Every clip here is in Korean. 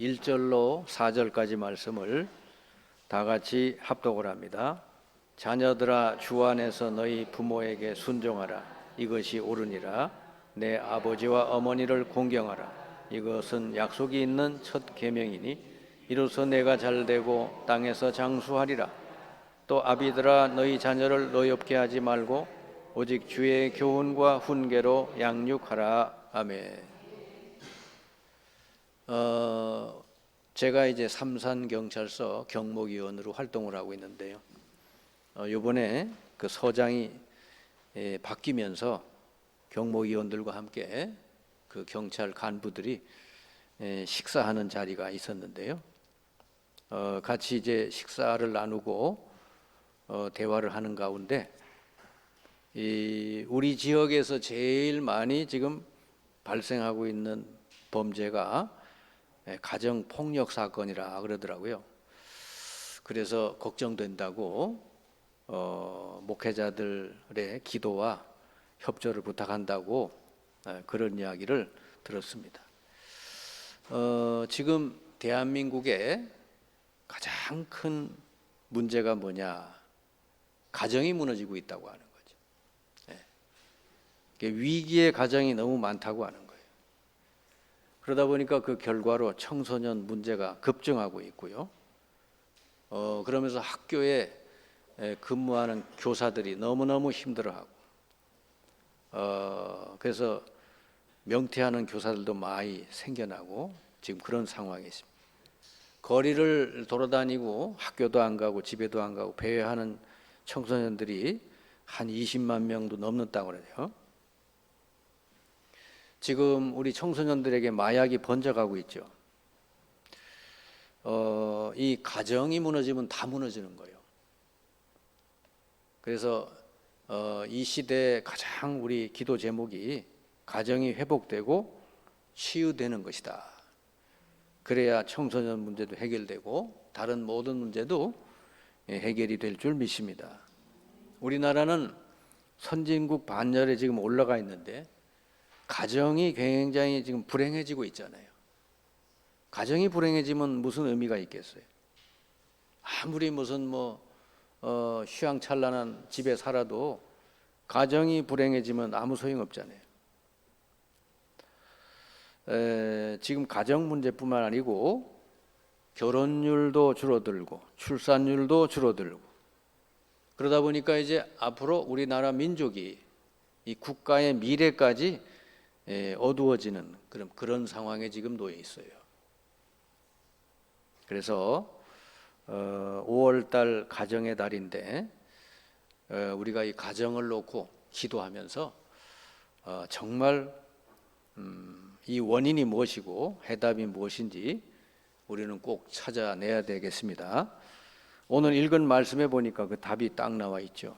1절로 4절까지 말씀을 다 같이 합독을 합니다. 자녀들아, 주 안에서 너희 부모에게 순종하라. 이것이 옳으니라. 내 아버지와 어머니를 공경하라. 이것은 약속이 있는 첫 계명이니 이로써 내가 잘되고 땅에서 장수하리라. 또 아비들아, 너희 자녀를 노엽게 하지 말고 오직 주의 교훈과 훈계로 양육하라. 아멘. 제가 이제 삼산경찰서 경목위원으로 활동을 하고 있는데요. 이번에 그 서장이 바뀌면서 경목위원들과 함께 그 경찰 간부들이 식사하는 자리가 있었는데요. 같이 이제 식사를 나누고 대화를 하는 가운데 우리 지역에서 제일 많이 지금 발생하고 있는 범죄가 가정 폭력 사건이라 그러더라고요. 그래서 걱정된다고 목회자들의 기도와 협조를 부탁한다고 그런 이야기를 들었습니다. 지금 대한민국의 가장 큰 문제가 뭐냐? 가정이 무너지고 있다고 하는 거죠. 위기의 가정이 너무 많다고 하는 거예요. 그러다 보니까 그 결과로 청소년 문제가 급증하고 있고요. 그러면서 학교에 근무하는 교사들이 너무너무 힘들어하고, 그래서 명퇴하는 교사들도 많이 생겨나고 지금 그런 상황이 있습니다. 거리를 돌아다니고 학교도 안 가고 집에도 안 가고 배회하는 청소년들이 한 20만 명도 넘는다고 그래요. 지금 우리 청소년들에게 마약이 번져가고 있죠. 이 가정이 무너지면 다 무너지는 거예요. 그래서 이 시대의 가장 우리 기도 제목이 가정이 회복되고 치유되는 것이다. 그래야 청소년 문제도 해결되고 다른 모든 문제도 해결이 될 줄 믿습니다. 우리나라는 선진국 반열에 지금 올라가 있는데 가정이 굉장히 지금 불행해지고 있잖아요. 가정이 불행해지면 무슨 의미가 있겠어요? 아무리 무슨 휘황찬란한 집에 살아도 가정이 불행해지면 아무 소용 없잖아요. 지금 가정 문제뿐만 아니고 결혼율도 줄어들고 출산율도 줄어들고 그러다 보니까 이제 앞으로 우리나라 민족이 이 국가의 미래까지 어두워지는 그런 상황에 지금 놓여 있어요. 그래서 5월달 가정의 달인데 우리가 이 가정을 놓고 기도하면서 정말 이 원인이 무엇이고 해답이 무엇인지 우리는 꼭 찾아내야 되겠습니다. 오늘 읽은 말씀에 보니까 그 답이 딱 나와 있죠.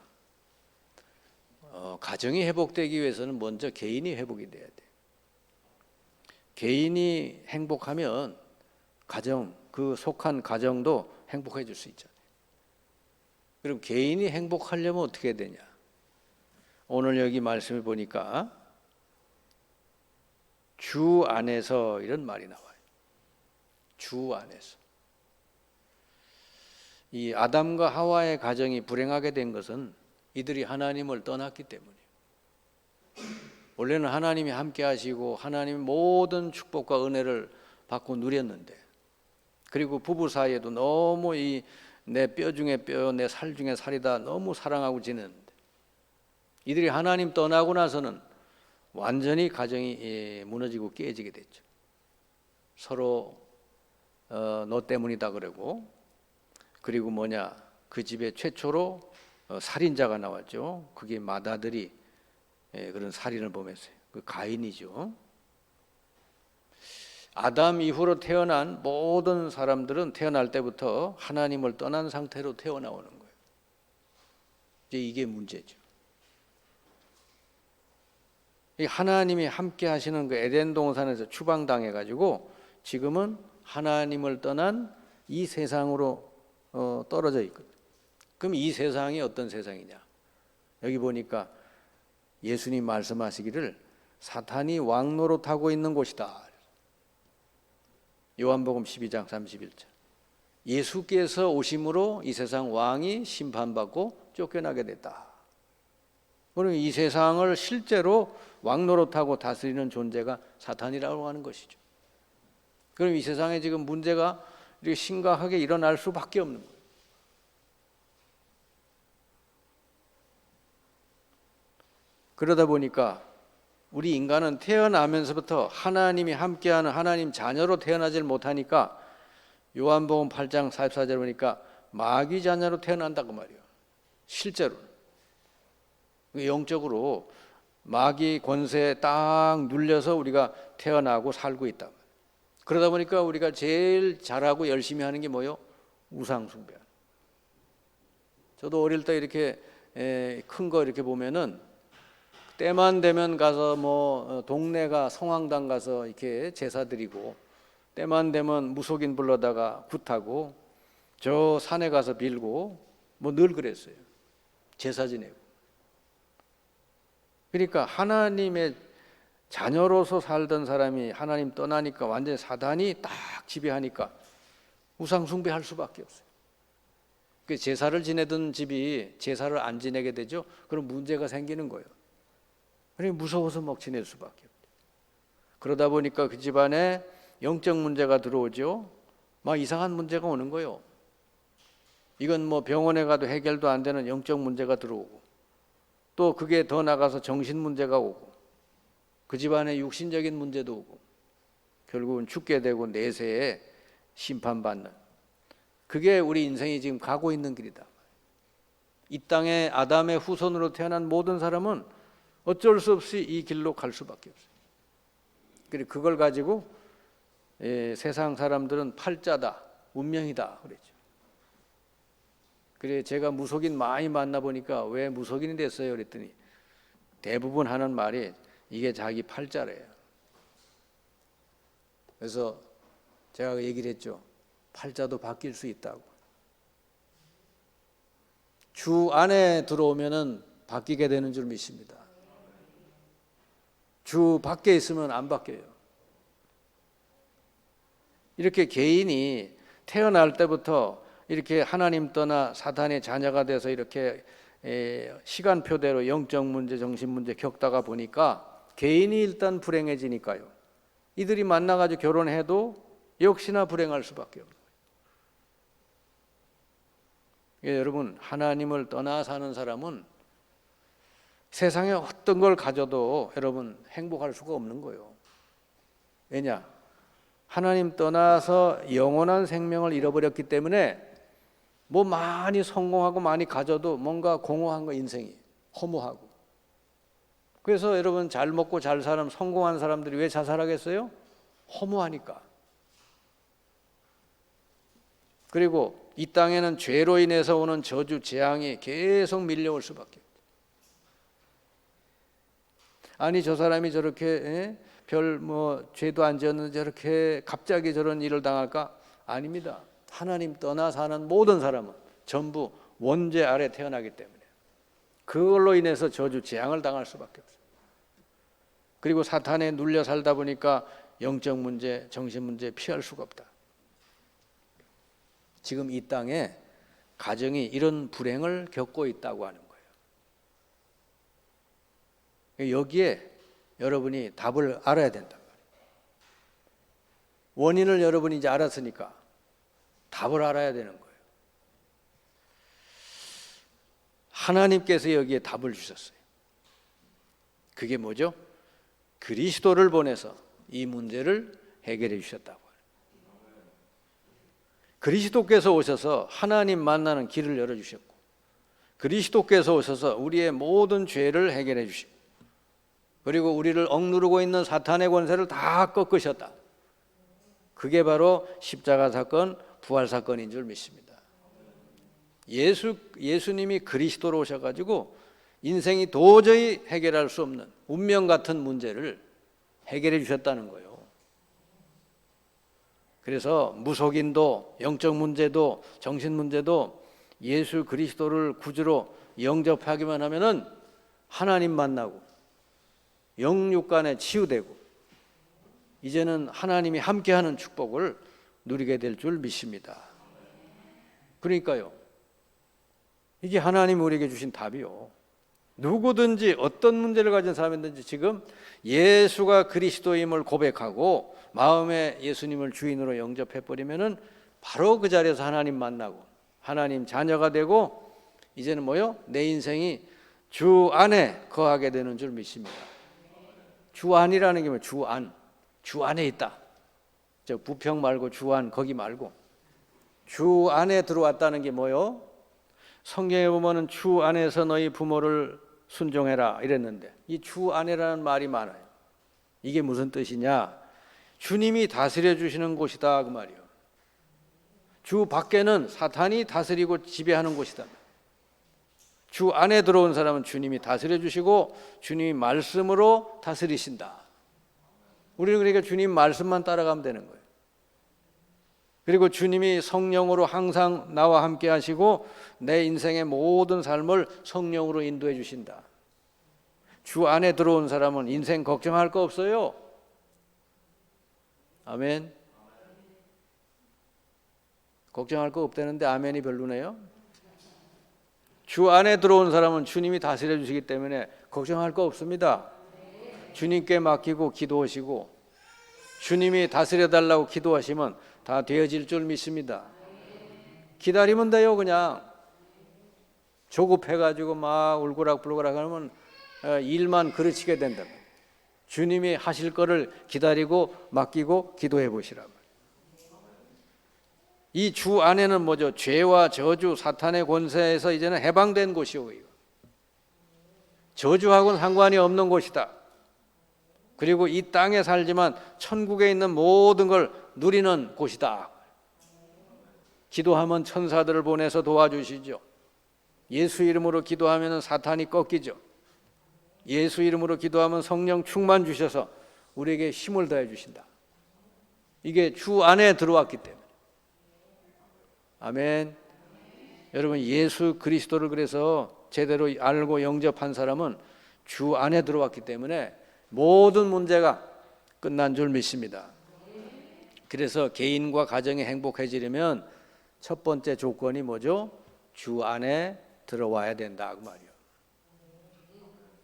가정이 회복되기 위해서는 먼저 개인이 회복이 돼야 돼요. 개인이 행복하면 가정, 그 속한 가정도 행복해질 수 있잖아요. 그럼 개인이 행복하려면 어떻게 해야 되냐? 오늘 여기 말씀해 보니까 주 안에서 이런 말이 나와요. 주 안에서. 이 아담과 하와의 가정이 불행하게 된 것은 이들이 하나님을 떠났기 때문이에요. 원래는 하나님이 함께 하시고 하나님의 모든 축복과 은혜를 받고 누렸는데, 그리고 부부 사이에도 너무 내 뼈 중에 뼈, 내 살 중에 살이다 너무 사랑하고 지내는데 이들이 하나님 떠나고 나서는 완전히 가정이 무너지고 깨지게 됐죠. 서로 너 때문이다 그러고, 그리고 그 집에 최초로 살인자가 나왔죠. 그게 맏아들이 그런 살인을 범했어요. 그 가인이죠. 아담 이후로 태어난 모든 사람들은 태어날 때부터 하나님을 떠난 상태로 태어나오는 거예요. 이제 이게 문제죠. 하나님이 함께 하시는 그 에덴 동산에서 추방당해 가지고 지금은 하나님을 떠난 이 세상으로 떨어져 있거든요. 그럼 이 세상이 어떤 세상이냐? 여기 보니까 예수님 말씀하시기를 사탄이 왕노릇하고 있는 곳이다. 요한복음 12장 31절. 예수께서 오심으로 이 세상 왕이 심판받고 쫓겨나게 됐다. 그럼 이 세상을 실제로 왕노릇하고 다스리는 존재가 사탄이라고 하는 것이죠. 그럼 이 세상에 지금 문제가 이렇게 심각하게 일어날 수밖에 없는 거예요. 그러다 보니까 우리 인간은 태어나면서부터 하나님이 함께하는 하나님 자녀로 태어나질 못하니까 요한복음 8장 44절 보니까 마귀 자녀로 태어난다고 말이에요. 실제로 영적으로 마귀 권세에 딱 눌려서 우리가 태어나고 살고 있다. 그러다 보니까 우리가 제일 잘하고 열심히 하는 게 뭐예요? 우상 숭배. 저도 어릴 때 이렇게 큰 거 이렇게 보면은 때만 되면 가서 뭐 동네가 성황당 가서 이렇게 제사 드리고, 때만 되면 무속인 불러다가 굿하고, 저 산에 가서 빌고, 뭐 늘 그랬어요. 제사 지내고. 그러니까 하나님의 자녀로서 살던 사람이 하나님 떠나니까 완전히 사단이 딱 지배하니까 우상 숭배할 수밖에 없어요. 그 제사를 지내던 집이 제사를 안 지내게 되죠. 그럼 문제가 생기는 거예요. 그러니 무서워서 막 지낼 수밖에 없어요. 그러다 보니까 그 집안에 영적 문제가 들어오죠. 막 이상한 문제가 오는 거예요. 이건 뭐 병원에 가도 해결도 안 되는 영적 문제가 들어오고, 또 그게 더 나가서 정신 문제가 오고, 그 집안에 육신적인 문제도 오고, 결국은 죽게 되고 내세에 심판받는, 그게 우리 인생이 지금 가고 있는 길이다. 이 땅에 아담의 후손으로 태어난 모든 사람은 어쩔 수 없이 이 길로 갈 수밖에 없어요. 그리고 그걸 가지고 세상 사람들은 팔자다, 운명이다 그랬죠. 그래 제가 무속인 많이 만나보니까 왜 무속인이 됐어요 그랬더니 대부분 하는 말이 이게 자기 팔자래요. 그래서 제가 얘기를 했죠. 팔자도 바뀔 수 있다고. 주 안에 들어오면은 바뀌게 되는 줄 믿습니다. 주 밖에 있으면 안 바뀌어요. 이렇게 개인이 태어날 때부터 이렇게 하나님 떠나 사탄의 자녀가 돼서 이렇게 시간표대로 영적 문제, 정신 문제 겪다가 보니까 개인이 일단 불행해지니까요. 이들이 만나가지고 결혼해도 역시나 불행할 수밖에 없어요. 여러분, 하나님을 떠나 사는 사람은 세상에 어떤 걸 가져도 여러분 행복할 수가 없는 거예요. 왜냐? 하나님 떠나서 영원한 생명을 잃어버렸기 때문에 뭐 많이 성공하고 많이 가져도 뭔가 공허한 거, 인생이 허무하고. 그래서 여러분 잘 먹고 잘 사는 성공한 사람들이 왜 자살하겠어요? 허무하니까. 그리고 이 땅에는 죄로 인해서 오는 저주, 재앙이 계속 밀려올 수밖에 없어요. 아니 저 사람이 저렇게 별 뭐 죄도 안 지었는데 저렇게 갑자기 저런 일을 당할까? 아닙니다. 하나님 떠나 사는 모든 사람은 전부 원죄 아래 태어나기 때문에 그걸로 인해서 저주, 재앙을 당할 수밖에 없어요. 그리고 사탄에 눌려 살다 보니까 영적 문제, 정신 문제 피할 수가 없다. 지금 이 땅에 가정이 이런 불행을 겪고 있다고 하는 거예요. 여기에 여러분이 답을 알아야 된다. 원인을 여러분이 이제 알았으니까 답을 알아야 되는 거예요. 하나님께서 여기에 답을 주셨어요. 그게 뭐죠? 그리스도를 보내서 이 문제를 해결해 주셨다고. 그리스도께서 오셔서 하나님 만나는 길을 열어주셨고, 그리스도께서 오셔서 우리의 모든 죄를 해결해 주시고, 그리고 우리를 억누르고 있는 사탄의 권세를 다 꺾으셨다. 그게 바로 십자가 사건, 부활 사건인 줄 믿습니다. 예수님이 그리스도로 오셔가지고 인생이 도저히 해결할 수 없는 운명 같은 문제를 해결해 주셨다는 거예요. 그래서 무속인도 영적 문제도 정신 문제도 예수 그리스도를 구주로 영접하기만 하면은 하나님 만나고 영육간에 치유되고 이제는 하나님이 함께하는 축복을 누리게 될 줄 믿습니다. 그러니까요, 이게 하나님이 우리에게 주신 답이요. 누구든지 어떤 문제를 가진 사람이든지 지금 예수가 그리스도임을 고백하고 마음에 예수님을 주인으로 영접해버리면은 바로 그 자리에서 하나님 만나고 하나님 자녀가 되고 이제는 뭐요? 내 인생이 주 안에 거하게 되는 줄 믿습니다. 주 안이라는 게 뭐예요? 주 안. 주 안에 있다. 저 부평 말고 주 안, 거기 말고 주 안에 들어왔다는 게 뭐요? 성경에 보면은 주 안에서 너희 부모를 순종해라 이랬는데 이 주 안에라는 말이 많아요. 이게 무슨 뜻이냐? 주님이 다스려 주시는 곳이다 그 말이에요. 주 밖에는 사탄이 다스리고 지배하는 곳이다. 주 안에 들어온 사람은 주님이 다스려 주시고 주님이 말씀으로 다스리신다. 우리는 그러니까 주님 말씀만 따라가면 되는 거예요. 그리고 주님이 성령으로 항상 나와 함께 하시고 내 인생의 모든 삶을 성령으로 인도해 주신다. 주 안에 들어온 사람은 인생 걱정할 거 없어요. 아멘. 걱정할 거 없다는데 아멘이 별로네요. 주 안에 들어온 사람은 주님이 다스려 주시기 때문에 걱정할 거 없습니다. 주님께 맡기고 기도하시고 주님이 다스려 달라고 기도하시면 다 되어질 줄 믿습니다. 기다리면 돼요. 그냥 조급해가지고 막 울고락불고락 하면 일만 그르치게 된다. 주님이 하실 거를 기다리고 맡기고 기도해 보시라고. 이 주 안에는 뭐죠? 죄와 저주, 사탄의 권세에서 이제는 해방된 곳이요. 저주하고는 상관이 없는 곳이다. 그리고 이 땅에 살지만 천국에 있는 모든 걸 누리는 곳이다. 기도하면 천사들을 보내서 도와주시죠. 예수 이름으로 기도하면 사탄이 꺾이죠. 예수 이름으로 기도하면 성령 충만 주셔서 우리에게 힘을 더해 주신다. 이게 주 안에 들어왔기 때문에. 아멘. 여러분 예수 그리스도를 그래서 제대로 알고 영접한 사람은 주 안에 들어왔기 때문에 모든 문제가 끝난 줄 믿습니다. 그래서 개인과 가정이 행복해지려면 첫 번째 조건이 뭐죠? 주 안에 들어와야 된다 그 말이에요.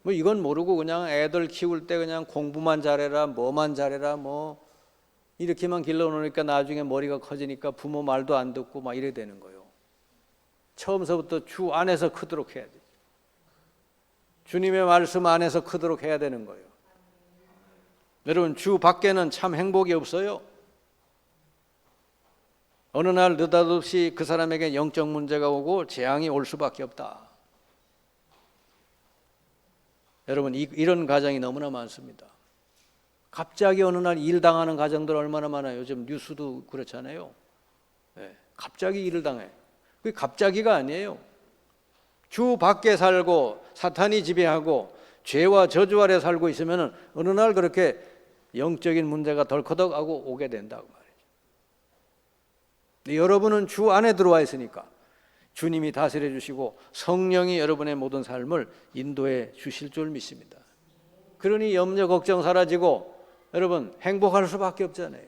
뭐 이건 모르고 그냥 애들 키울 때 그냥 공부만 잘해라, 뭐만 잘해라, 뭐 이렇게만 길러놓으니까 나중에 머리가 커지니까 부모 말도 안 듣고 막 이래 되는 거예요. 처음서부터 주 안에서 크도록 해야 돼. 주님의 말씀 안에서 크도록 해야 되는 거예요. 여러분 주 밖에는 참 행복이 없어요. 어느 날 느닷없이 그 사람에게 영적 문제가 오고 재앙이 올 수밖에 없다. 여러분 이런 가정이 너무나 많습니다. 갑자기 어느 날 일 당하는 가정들 얼마나 많아요. 요즘 뉴스도 그렇잖아요. 네, 갑자기 일을 당해. 그게 갑자기가 아니에요. 주 밖에 살고 사탄이 지배하고 죄와 저주 아래 살고 있으면 어느 날 그렇게 영적인 문제가 덜커덕하고 오게 된다고 말이죠. 여러분은 주 안에 들어와 있으니까 주님이 다스려 주시고 성령이 여러분의 모든 삶을 인도해 주실 줄 믿습니다. 그러니 염려 걱정 사라지고 여러분 행복할 수밖에 없잖아요.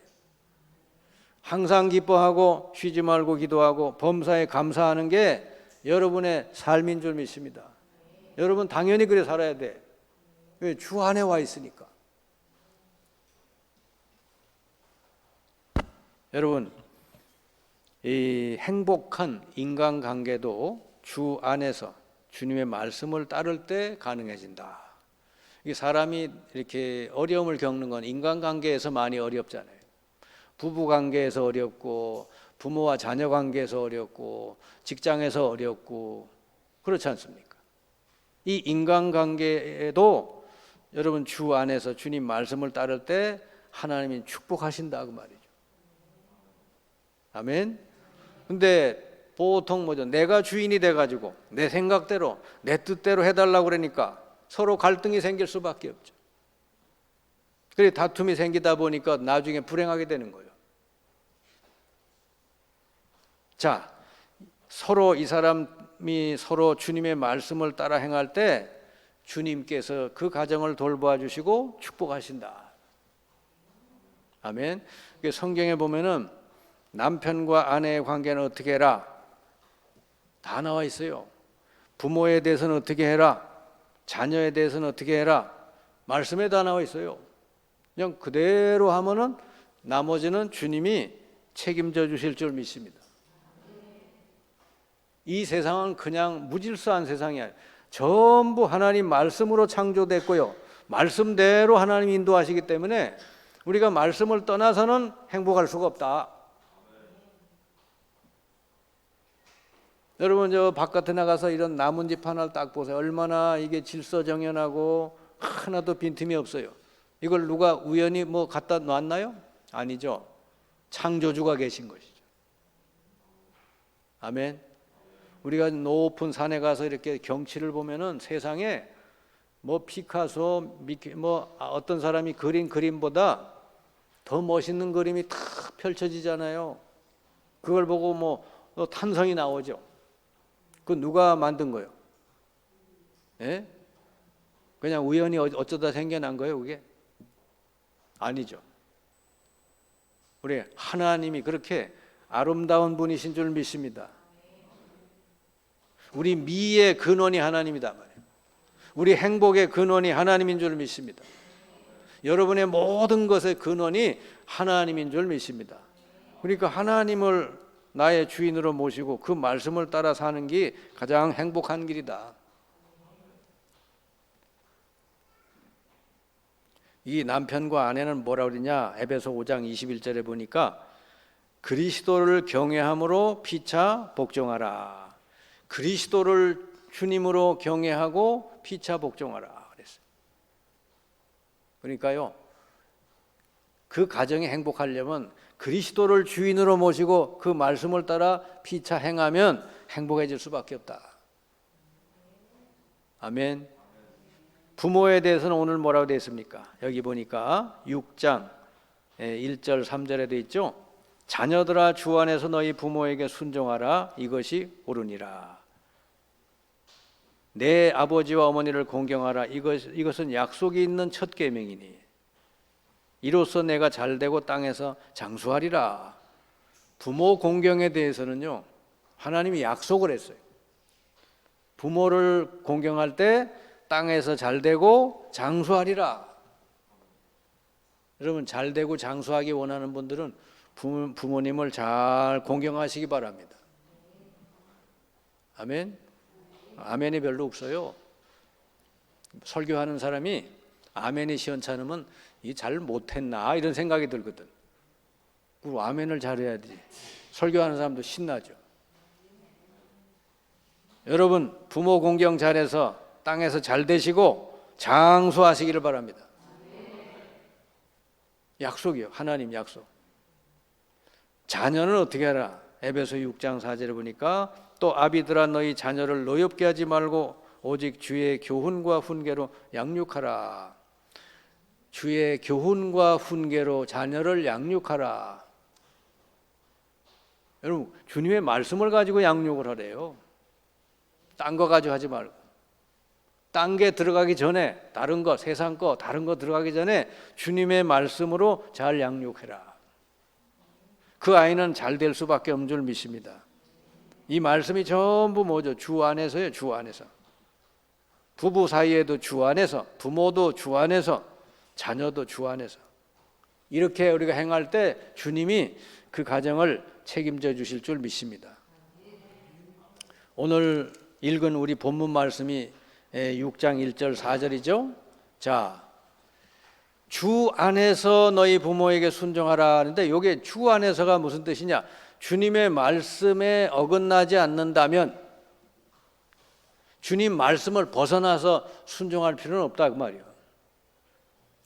항상 기뻐하고 쉬지 말고 기도하고 범사에 감사하는 게 여러분의 삶인 줄 믿습니다. 여러분 당연히 그래 살아야 돼. 왜? 주 안에 와 있으니까. 여러분 이 행복한 인간관계도 주 안에서 주님의 말씀을 따를 때 가능해진다. 이 사람이 이렇게 어려움을 겪는 건 인간관계에서 많이 어렵잖아요. 부부관계에서 어렵고 부모와 자녀 관계에서 어렵고 직장에서 어렵고 그렇지 않습니까? 이 인간관계에도 여러분 주 안에서 주님 말씀을 따를 때 하나님이 축복하신다 그 말이죠. 아멘. 근데 보통 뭐죠? 내가 주인이 돼가지고 내 생각대로 내 뜻대로 해달라고 그러니까 서로 갈등이 생길 수밖에 없죠. 그래 다툼이 생기다 보니까 나중에 불행하게 되는 거예요. 자, 서로 이 사람이 서로 주님의 말씀을 따라 행할 때 주님께서 그 가정을 돌보아 주시고 축복하신다. 아멘. 성경에 보면은 남편과 아내의 관계는 어떻게 해라? 다 나와 있어요. 부모에 대해서는 어떻게 해라? 자녀에 대해서는 어떻게 해라? 말씀에 다 나와 있어요. 그냥 그대로 하면은 나머지는 주님이 책임져 주실 줄 믿습니다. 이 세상은 그냥 무질서한 세상이에요. 전부 하나님 말씀으로 창조됐고요. 말씀대로 하나님 인도하시기 때문에 우리가 말씀을 떠나서는 행복할 수가 없다. 여러분 저 바깥에 나가서 이런 나뭇잎 하나를 딱 보세요. 얼마나 이게 질서정연하고 하나도 빈틈이 없어요. 이걸 누가 우연히 뭐 갖다 놨나요? 아니죠. 창조주가 계신 것이죠. 아멘. 우리가 높은 산에 가서 이렇게 경치를 보면은 세상에 뭐 피카소, 뭐 어떤 사람이 그린 그림보다 더 멋있는 그림이 탁 펼쳐지잖아요. 그걸 보고 뭐 탄성이 나오죠. 그 누가 만든 거예요? 예? 그냥 우연히 어쩌다 생겨난 거예요, 그게? 아니죠. 우리 하나님이 그렇게 아름다운 분이신 줄 믿습니다. 우리 미의 근원이 하나님이다 말이에요. 우리 행복의 근원이 하나님인 줄 믿습니다. 여러분의 모든 것의 근원이 하나님인 줄 믿습니다. 그러니까 하나님을 나의 주인으로 모시고 그 말씀을 따라 사는 게 가장 행복한 길이다. 이 남편과 아내는 뭐라 그러냐? 에베소 5장 21절에 보니까 그리스도를 경외함으로 피차 복종하라. 그리스도를 주님으로 경외하고 피차 복종하라 그랬어요. 그러니까요, 그 가정이 행복하려면 그리스도를 주인으로 모시고 그 말씀을 따라 피차 행하면 행복해질 수밖에 없다. 아멘. 부모에 대해서는 오늘 뭐라고 되어 있습니까? 여기 보니까 6장 1절 3절에 되어 있죠. 자녀들아 주 안에서 너희 부모에게 순종하라. 이것이 옳으니라. 내 아버지와 어머니를 공경하라. 이것은 약속이 있는 첫 계명이니 이로써 내가 잘되고 땅에서 장수하리라. 부모 공경에 대해서는요, 하나님이 약속을 했어요. 부모를 공경할 때 땅에서 잘되고 장수하리라. 여러분 잘되고 장수하기 원하는 분들은 부모님을 잘 공경하시기 바랍니다. 아멘. 아멘이 별로 없어요. 설교하는 사람이 아멘이 시원찮으면 이 잘 못했나 이런 생각이 들거든. 그 아멘을 잘해야지. 설교하는 사람도 신나죠. 여러분 부모 공경 잘해서 땅에서 잘 되시고 장수하시기를 바랍니다. 약속이요. 하나님 약속. 자녀는 어떻게 하라? 에베소 6장 4절에 보니까 또 아비들아 너희 자녀를 노엽게 하지 말고 오직 주의 교훈과 훈계로 양육하라. 주의 교훈과 훈계로 자녀를 양육하라. 여러분 주님의 말씀을 가지고 양육을 하래요. 딴 거 가지고 하지 말고. 딴 게 들어가기 전에 다른 거 세상 거 다른 거 들어가기 전에 주님의 말씀으로 잘 양육해라. 그 아이는 잘 될 수밖에 없는 줄 믿습니다. 이 말씀이 전부 뭐죠? 주 안에서요. 주 안에서. 부부 사이에도 주 안에서, 부모도 주 안에서, 자녀도 주 안에서. 이렇게 우리가 행할 때 주님이 그 가정을 책임져 주실 줄 믿습니다. 오늘 읽은 우리 본문 말씀이 6장 1절 4절이죠. 자, 주 안에서 너희 부모에게 순종하라 하는데 이게 주 안에서가 무슨 뜻이냐? 주님의 말씀에 어긋나지 않는다면 주님 말씀을 벗어나서 순종할 필요는 없다 그 말이에요.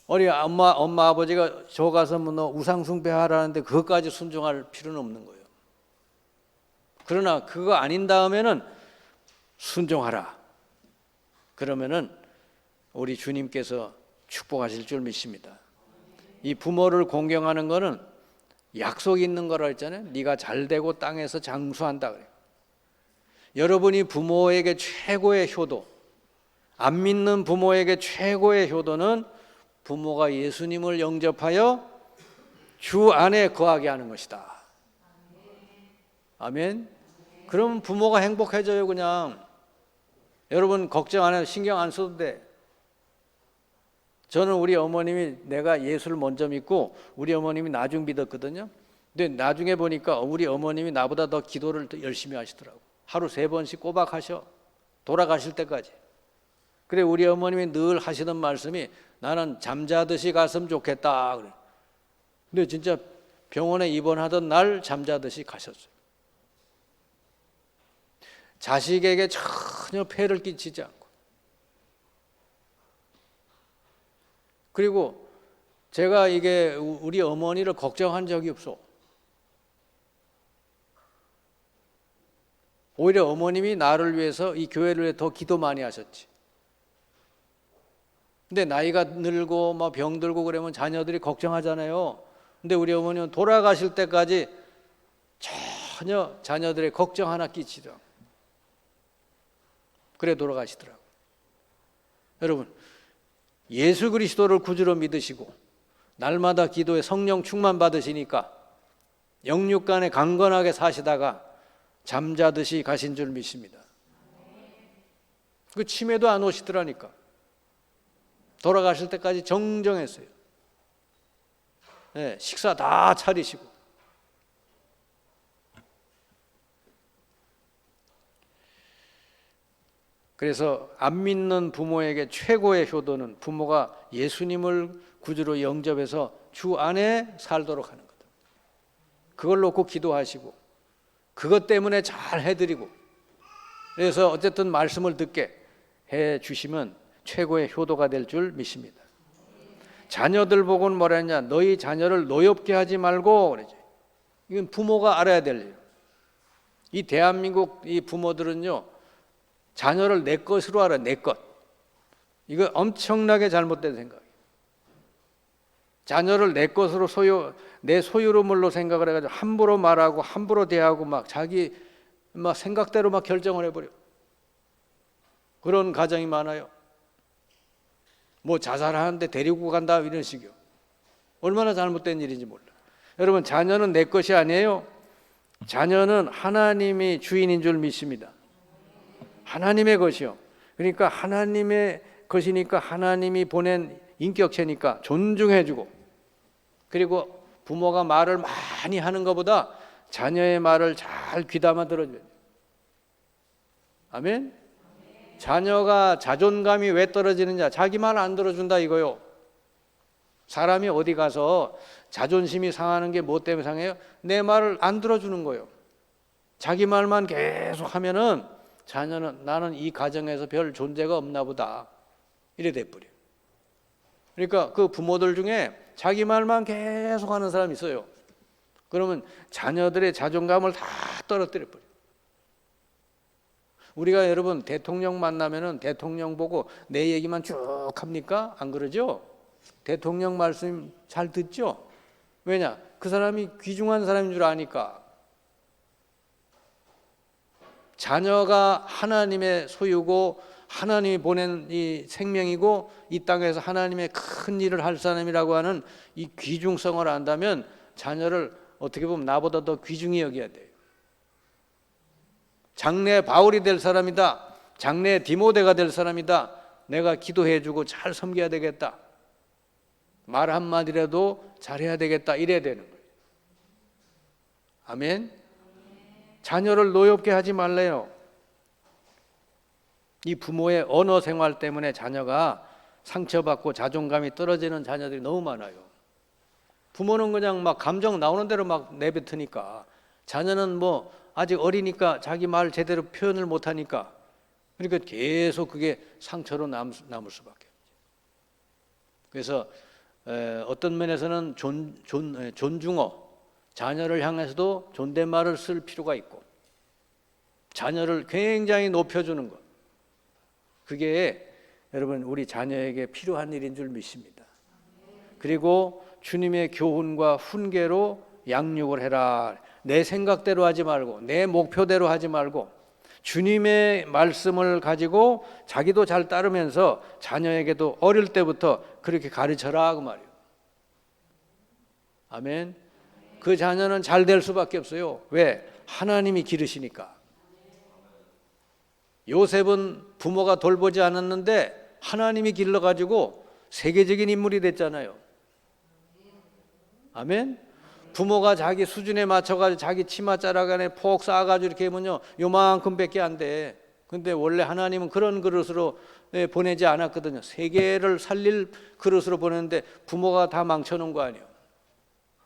우리 엄마 아버지가 저 가서 뭐 우상 숭배하라는데 그것까지 순종할 필요는 없는 거예요. 그러나 그거 아닌 다음에는 순종하라. 그러면은 우리 주님께서 축복하실 줄 믿습니다. 이 부모를 공경하는 거는 약속이 있는 거라 했잖아요. 네가 잘되고 땅에서 장수한다 그래요. 여러분이 부모에게 최고의 효도, 안 믿는 부모에게 최고의 효도는 부모가 예수님을 영접하여 주 안에 거하게 하는 것이다. 아멘. 그럼 부모가 행복해져요. 그냥 여러분 걱정 안 해도 신경 안 써도 돼. 저는 우리 어머님이, 내가 예수를 먼저 믿고 우리 어머님이 나중 믿었거든요. 근데 나중에 보니까 우리 어머님이 나보다 더 기도를 더 열심히 하시더라고. 하루 3번씩 꼬박 하셔. 돌아가실 때까지. 그래 우리 어머님이 늘 하시던 말씀이 나는 잠자듯이 갔으면 좋겠다. 그래. 근데 진짜 병원에 입원하던 날 잠자듯이 가셨어요. 자식에게 전혀 폐를 끼치지 않고. 그리고 제가 이게 우리 어머니를 걱정한 적이 없어. 오히려 어머님이 나를 위해서, 이 교회를 위해 더 기도 많이 하셨지. 근데 나이가 늘고 막 병들고 그러면 자녀들이 걱정하잖아요. 근데 우리 어머니는 돌아가실 때까지 전혀 자녀들의 걱정 하나 끼치지 않고 그래 돌아가시더라고요. 여러분, 예수 그리스도를 구주로 믿으시고 날마다 기도에 성령 충만 받으시니까 영육간에 강건하게 사시다가 잠자듯이 가신 줄 믿습니다. 그 치매도 안 오시더라니까. 돌아가실 때까지 정정했어요. 네, 식사 다 차리시고. 그래서 안 믿는 부모에게 최고의 효도는 부모가 예수님을 구주로 영접해서 주 안에 살도록 하는 거다. 그걸 놓고 기도하시고 그것 때문에 잘 해드리고, 그래서 어쨌든 말씀을 듣게 해주시면 최고의 효도가 될 줄 믿습니다. 자녀들 보고는 뭐라 했냐, 너희 자녀를 노엽게 하지 말고 그러지. 이건 부모가 알아야 될 일. 이 대한민국 이 부모들은요, 자녀를 내 것으로 알아. 내 것. 이거 엄청나게 잘못된 생각이에요. 자녀를 내 것으로 내 소유물로 생각을 해가지고 함부로 말하고 함부로 대하고 막 자기 막 생각대로 막 결정을 해버려. 그런 가정이 많아요. 뭐 자살하는데 데리고 간다 이런 식이요. 얼마나 잘못된 일인지 몰라. 여러분, 자녀는 내 것이 아니에요. 자녀는 하나님이 주인인 줄 믿습니다. 하나님의 것이요. 그러니까 하나님의 것이니까 하나님이 보낸 인격체니까 존중해주고, 그리고 부모가 말을 많이 하는 것보다 자녀의 말을 잘 귀담아 들어줘야 돼요. 아멘? 자녀가 자존감이 왜 떨어지느냐, 자기 말 안 들어준다 이거요. 사람이 어디 가서 자존심이 상하는 게 뭐 때문에 상해요? 내 말을 안 들어주는 거예요. 자기 말만 계속 하면은 자녀는 나는 이 가정에서 별 존재가 없나 보다 이래 돼버려요. 그러니까 그 부모들 중에 자기 말만 계속 하는 사람이 있어요. 그러면 자녀들의 자존감을 다 떨어뜨려 버려요. 우리가 여러분 대통령 만나면은 대통령 보고 내 얘기만 쭉 합니까? 안 그러죠? 대통령 말씀 잘 듣죠? 왜냐? 그 사람이 귀중한 사람인 줄 아니까. 자녀가 하나님의 소유고 하나님이 보낸 이 생명이고 이 땅에서 하나님의 큰 일을 할 사람이라고 하는 이 귀중성을 안다면 자녀를 어떻게 보면 나보다 더 귀중히 여겨야 돼요. 장래 바울이 될 사람이다. 장래 디모데가 될 사람이다. 내가 기도해주고 잘 섬겨야 되겠다. 말 한마디라도 잘해야 되겠다. 이래야 되는 거예요. 아멘. 자녀를 노엽게 하지 말래요. 이 부모의 언어 생활 때문에 자녀가 상처받고 자존감이 떨어지는 자녀들이 너무 많아요. 부모는 그냥 막 감정 나오는 대로 막 내뱉으니까, 자녀는 뭐 아직 어리니까 자기 말 제대로 표현을 못하니까, 그러니까 계속 그게 상처로 남을 수밖에 없죠. 그래서 어떤 면에서는 존중어, 자녀를 향해서도 존댓말을 쓸 필요가 있고, 자녀를 굉장히 높여주는 것, 그게 여러분 우리 자녀에게 필요한 일인 줄 믿습니다. 그리고 주님의 교훈과 훈계로 양육을 해라. 내 생각대로 하지 말고 내 목표대로 하지 말고 주님의 말씀을 가지고 자기도 잘 따르면서 자녀에게도 어릴 때부터 그렇게 가르쳐라 그 말이에요. 아멘. 그 자녀는 잘 될 수밖에 없어요. 왜? 하나님이 기르시니까. 요셉은 부모가 돌보지 않았는데 하나님이 길러가지고 세계적인 인물이 됐잖아요. 아멘. 부모가 자기 수준에 맞춰가지고 자기 치마 자락안에 폭 쌓아가지고 이렇게 하면요 요만큼밖에 안 돼. 근데 원래 하나님은 그런 그릇으로 보내지 않았거든요. 세계를 살릴 그릇으로 보냈는데 부모가 다 망쳐놓은 거 아니에요.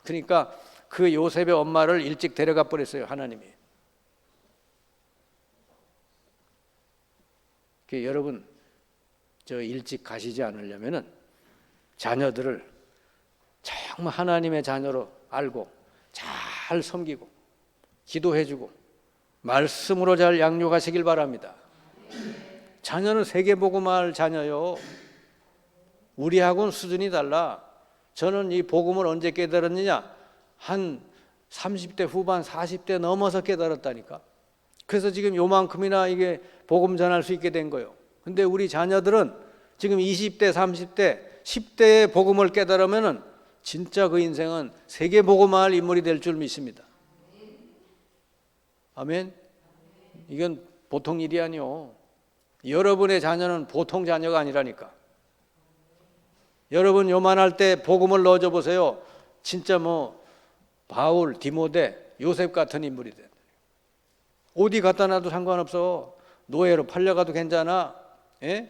그러니까 그 요셉의 엄마를 일찍 데려가 버렸어요, 하나님이. 여러분, 저 일찍 가시지 않으려면은 자녀들을 정말 하나님의 자녀로 알고 잘 섬기고 기도해주고 말씀으로 잘 양육하시길 바랍니다. 자녀는 세계복음할 자녀요. 우리하고는 수준이 달라. 저는 이 복음을 언제 깨달았느냐? 한 30대 후반 40대 넘어서 깨달았다니까. 그래서 지금 요만큼이나 이게 복음 전할 수 있게 된 거예요. 근데 우리 자녀들은 지금 20대 30대 10대의 복음을 깨달으면은 진짜 그 인생은 세계 복음할 인물이 될 줄 믿습니다. 아멘. 이건 보통 일이 아니요. 여러분의 자녀는 보통 자녀가 아니라니까. 여러분 요만할 때 복음을 넣어줘 보세요. 진짜 뭐 바울, 디모데, 요셉 같은 인물이 돼. 어디 갖다 놔도 상관없어. 노예로 팔려가도 괜찮아.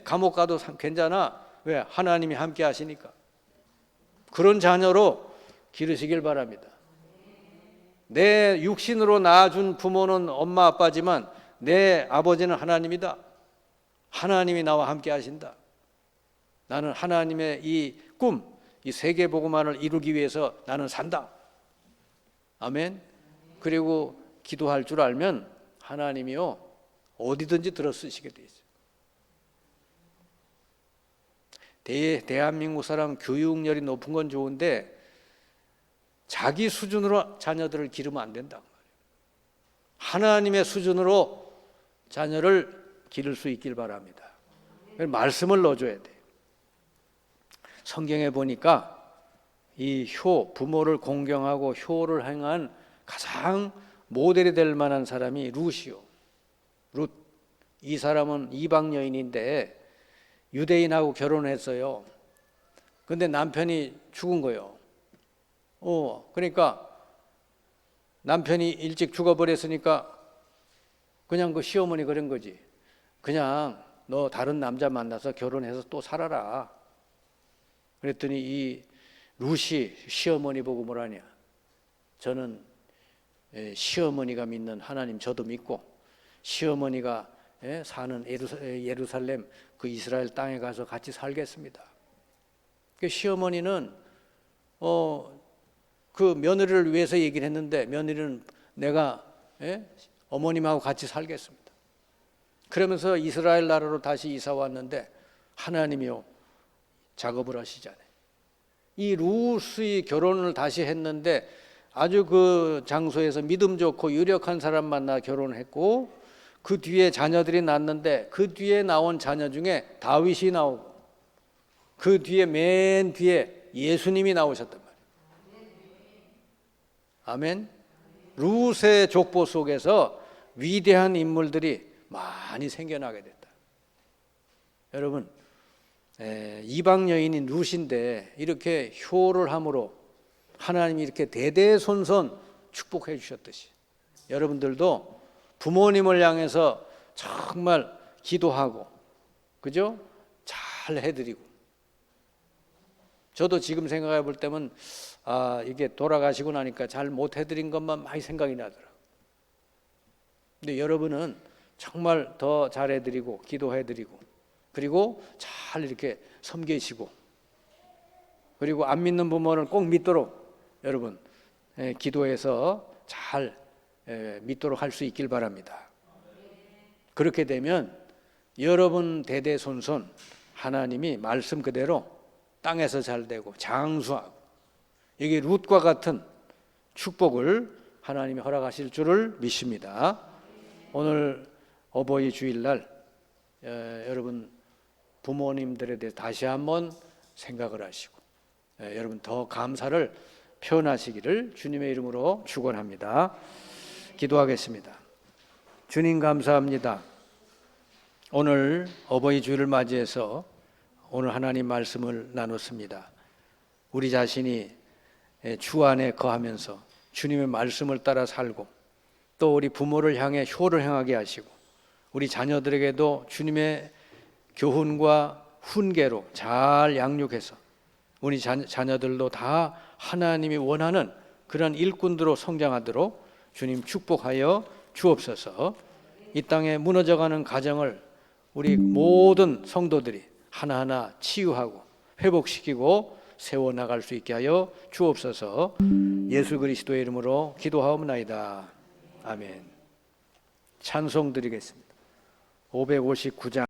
감옥 가도 괜찮아. 왜? 하나님이 함께 하시니까. 그런 자녀로 기르시길 바랍니다. 내 육신으로 낳아준 부모는 엄마 아빠지만 내 아버지는 하나님이다. 하나님이 나와 함께 하신다. 나는 하나님의 이 꿈, 이 세계복음만을 이루기 위해서 나는 산다. 아멘. 그리고 기도할 줄 알면 하나님이요 어디든지 들어 쓰시게 돼 있어요. 대한민국 사람 교육열이 높은 건 좋은데 자기 수준으로 자녀들을 기르면 안 된다. 하나님의 수준으로 자녀를 기를 수 있길 바랍니다. 말씀을 넣어줘야 돼. 성경에 보니까 이 부모를 공경하고 효를 행한 가장 모델이 될 만한 사람이 룻이요. 룻. 이 사람은 이방 여인인데 유대인하고 결혼했어요. 근데 남편이 죽은 거예요. 그러니까 남편이 일찍 죽어버렸으니까 그냥 그 시어머니 그런 거지. 그냥 너 다른 남자 만나서 결혼해서 또 살아라. 그랬더니 이 룻이 시어머니 보고 뭐라냐. 저는 시어머니가 믿는 하나님 저도 믿고 시어머니가 사는 예루살렘 그 이스라엘 땅에 가서 같이 살겠습니다. 그 시어머니는 그 며느리를 위해서 얘기를 했는데 며느리는 내가 어머님하고 같이 살겠습니다. 그러면서 이스라엘 나라로 다시 이사 왔는데 하나님이요 작업을 하시잖아요. 이 룻이 결혼을 다시 했는데 아주 그 장소에서 믿음 좋고 유력한 사람 만나 결혼했고 그 뒤에 자녀들이 낳았는데 그 뒤에 나온 자녀 중에 다윗이 나오고 그 뒤에 맨 뒤에 예수님이 나오셨단 말이에요. 아멘. 룻의 족보 속에서 위대한 인물들이 많이 생겨나게 됐다. 여러분 이방 여인인 룻인데 이렇게 효를 함으로 하나님이 이렇게 대대손손 축복해 주셨듯이 여러분들도 부모님을 향해서 정말 기도하고 그죠? 잘 해드리고 저도 지금 생각해 볼 때면 이게 돌아가시고 나니까 잘 못 해드린 것만 많이 생각이 나더라고요. 근데 여러분은 정말 더 잘해드리고 기도해드리고 그리고 잘 이렇게 섬기시고 그리고 안 믿는 부모는 꼭 믿도록 여러분 기도해서 잘 믿도록 할 수 있길 바랍니다. 그렇게 되면 여러분 대대손손 하나님이 말씀 그대로 땅에서 잘 되고 장수하고 이게 룻과 같은 축복을 하나님이 허락하실 줄을 믿습니다. 오늘 어버이 주일날 여러분 부모님들에 대해 다시 한번 생각을 하시고 여러분 더 감사를 표현하시기를 주님의 이름으로 축원합니다. 기도하겠습니다. 주님 감사합니다. 오늘 어버이 주일을 맞이해서 오늘 하나님 말씀을 나눴습니다. 우리 자신이 주 안에 거하면서 주님의 말씀을 따라 살고 또 우리 부모를 향해 효를 행하게 하시고 우리 자녀들에게도 주님의 교훈과 훈계로 잘 양육해서 우리 자녀들도 다 하나님이 원하는 그런 일꾼들로 성장하도록 주님 축복하여 주옵소서. 이 땅에 무너져가는 가정을 우리 모든 성도들이 하나하나 치유하고 회복시키고 세워나갈 수 있게 하여 주옵소서. 예수 그리스도의 이름으로 기도하옵나이다. 아멘. 찬송 드리겠습니다. 559장